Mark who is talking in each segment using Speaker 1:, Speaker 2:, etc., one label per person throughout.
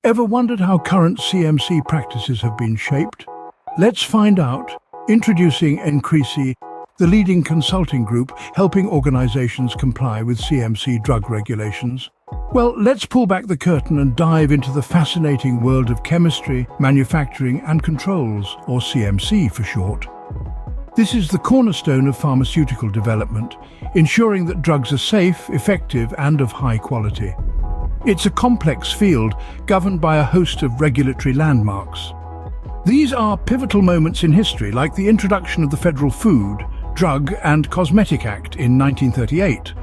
Speaker 1: Ever wondered how current CMC practices have been shaped? Let's find out. Introducing Encresi, the leading consulting group helping organizations comply with CMC drug regulations. Well, let's pull back the curtain and dive into the fascinating world of chemistry, manufacturing and controls, or CMC for short. This is the cornerstone of pharmaceutical development, ensuring that drugs are safe, effective and of high quality. It's a complex field governed by a host of regulatory landmarks. These are pivotal moments in history, like the introduction of the Federal Food, Drug and Cosmetic Act in 1938,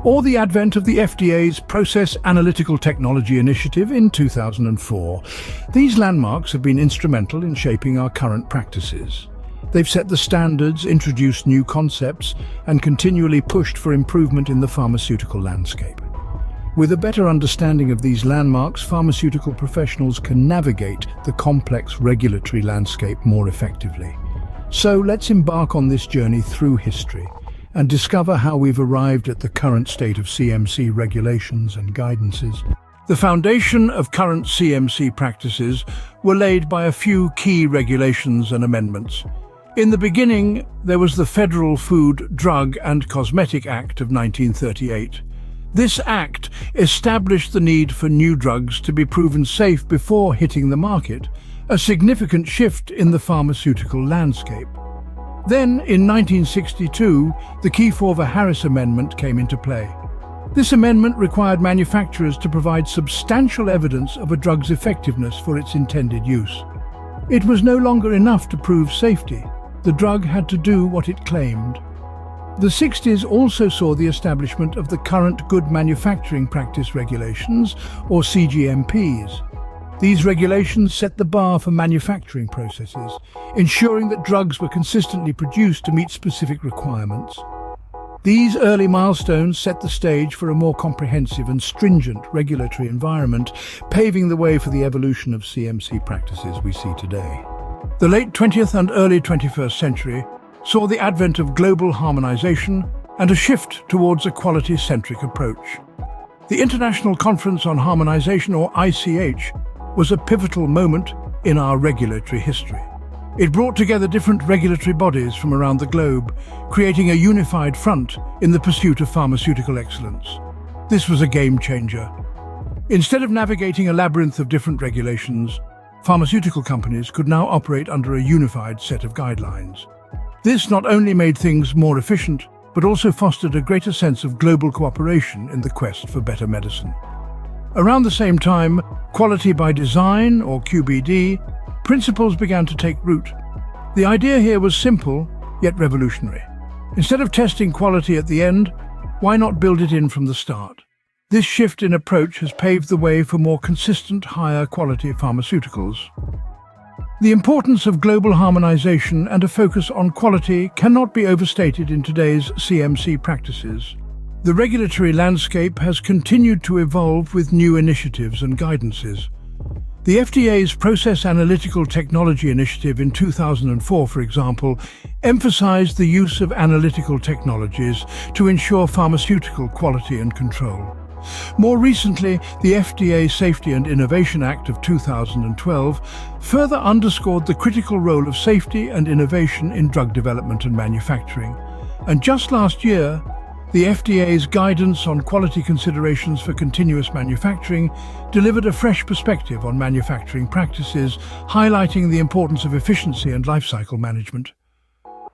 Speaker 1: or the advent of the FDA's Process Analytical Technology Initiative in 2004. These landmarks have been instrumental in shaping our current practices. They've set the standards, introduced new concepts, and continually pushed for improvement in the pharmaceutical landscape. With a better understanding of these landmarks, pharmaceutical professionals can navigate the complex regulatory landscape more effectively. So let's embark on this journey through history and discover how we've arrived at the current state of CMC regulations and guidances. The foundation of current CMC practices were laid by a few key regulations and amendments. In the beginning, there was the Federal Food, Drug and Cosmetic Act of 1938. This act established the need for new drugs to be proven safe before hitting the market, a significant shift in the pharmaceutical landscape. Then, in 1962, the Kefauver-Harris Amendment came into play. This amendment required manufacturers to provide substantial evidence of a drug's effectiveness for its intended use. It was no longer enough to prove safety. The drug had to do what it claimed. The 60s also saw the establishment of the current Good Manufacturing Practice Regulations, or cGMPs. These regulations set the bar for manufacturing processes, ensuring that drugs were consistently produced to meet specific requirements. These early milestones set the stage for a more comprehensive and stringent regulatory environment, paving the way for the evolution of CMC practices we see today. The late 20th and early 21st century saw the advent of global harmonization and a shift towards a quality-centric approach. The International Conference on Harmonization, or ICH, was a pivotal moment in our regulatory history. It brought together different regulatory bodies from around the globe, creating a unified front in the pursuit of pharmaceutical excellence. This was a game-changer. Instead of navigating a labyrinth of different regulations, pharmaceutical companies could now operate under a unified set of guidelines. This not only made things more efficient, but also fostered a greater sense of global cooperation in the quest for better medicine. Around the same time, quality by design, or QBD, principles began to take root. The idea here was simple, yet revolutionary. Instead of testing quality at the end, why not build it in from the start? This shift in approach has paved the way for more consistent, higher quality pharmaceuticals. The importance of global harmonization and a focus on quality cannot be overstated in today's CMC practices. The regulatory landscape has continued to evolve with new initiatives and guidances. The FDA's Process Analytical Technology Initiative in 2004, for example, emphasized the use of analytical technologies to ensure pharmaceutical quality and control. More recently, the FDA Safety and Innovation Act of 2012 further underscored the critical role of safety and innovation in drug development and manufacturing. And just last year, the FDA's guidance on quality considerations for continuous manufacturing delivered a fresh perspective on manufacturing practices, highlighting the importance of efficiency and lifecycle management.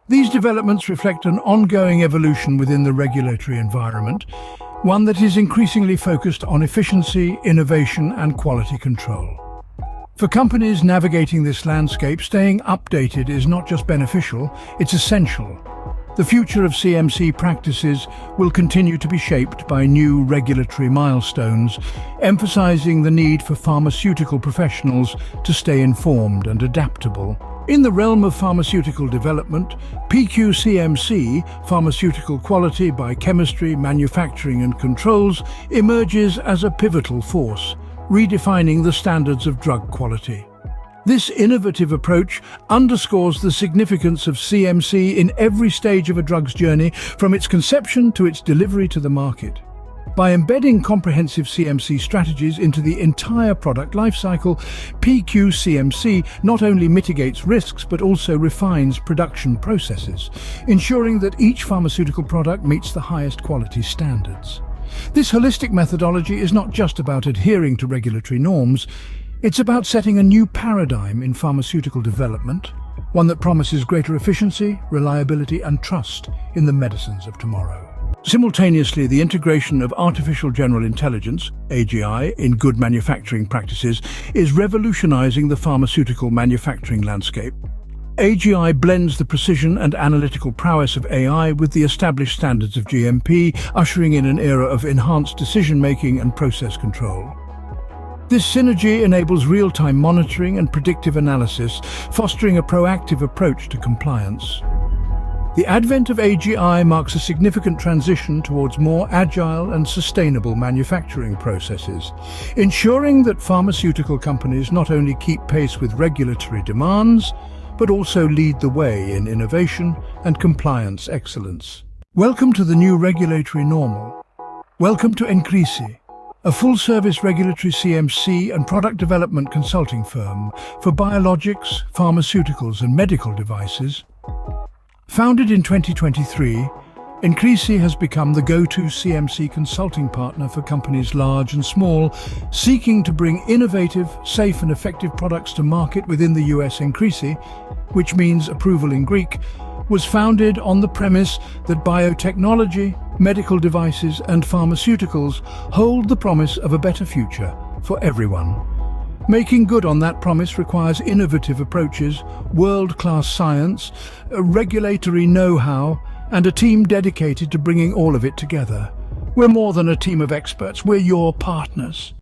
Speaker 1: These developments reflect an ongoing evolution within the regulatory environment, one that is increasingly focused on efficiency, innovation, and quality control. For companies navigating this landscape, staying updated is not just beneficial, it's essential. The future of CMC practices will continue to be shaped by new regulatory milestones, emphasizing the need for pharmaceutical professionals to stay informed and adaptable. In the realm of pharmaceutical development, PQCMC, pharmaceutical quality by chemistry, manufacturing and controls, emerges as a pivotal force, redefining the standards of drug quality. This innovative approach underscores the significance of CMC in every stage of a drug's journey, from its conception to its delivery to the market. By embedding comprehensive CMC strategies into the entire product lifecycle, PQCMC not only mitigates risks but also refines production processes, ensuring that each pharmaceutical product meets the highest quality standards. This holistic methodology is not just about adhering to regulatory norms, it's about setting a new paradigm in pharmaceutical development, one that promises greater efficiency, reliability, and trust in the medicines of tomorrow. Simultaneously, the integration of artificial general intelligence, AGI, in good manufacturing practices is revolutionizing the pharmaceutical manufacturing landscape. AGI blends the precision and analytical prowess of AI with the established standards of GMP, ushering in an era of enhanced decision-making and process control. This synergy enables real-time monitoring and predictive analysis, fostering a proactive approach to compliance. The advent of AGI marks a significant transition towards more agile and sustainable manufacturing processes, ensuring that pharmaceutical companies not only keep pace with regulatory demands, but also lead the way in innovation and compliance excellence. Welcome to the new regulatory normal. Welcome to Encrisi, a full-service regulatory CMC and product development consulting firm for biologics, pharmaceuticals, and medical devices. Founded in 2023, Encrisi has become the go-to CMC consulting partner for companies large and small, seeking to bring innovative, safe and effective products to market within the US. Encrisi, which means approval in Greek, was founded on the premise that biotechnology, medical devices and pharmaceuticals hold the promise of a better future for everyone. Making good on that promise requires innovative approaches, world-class science, regulatory know-how, and a team dedicated to bringing all of it together. We're more than a team of experts, we're your partners.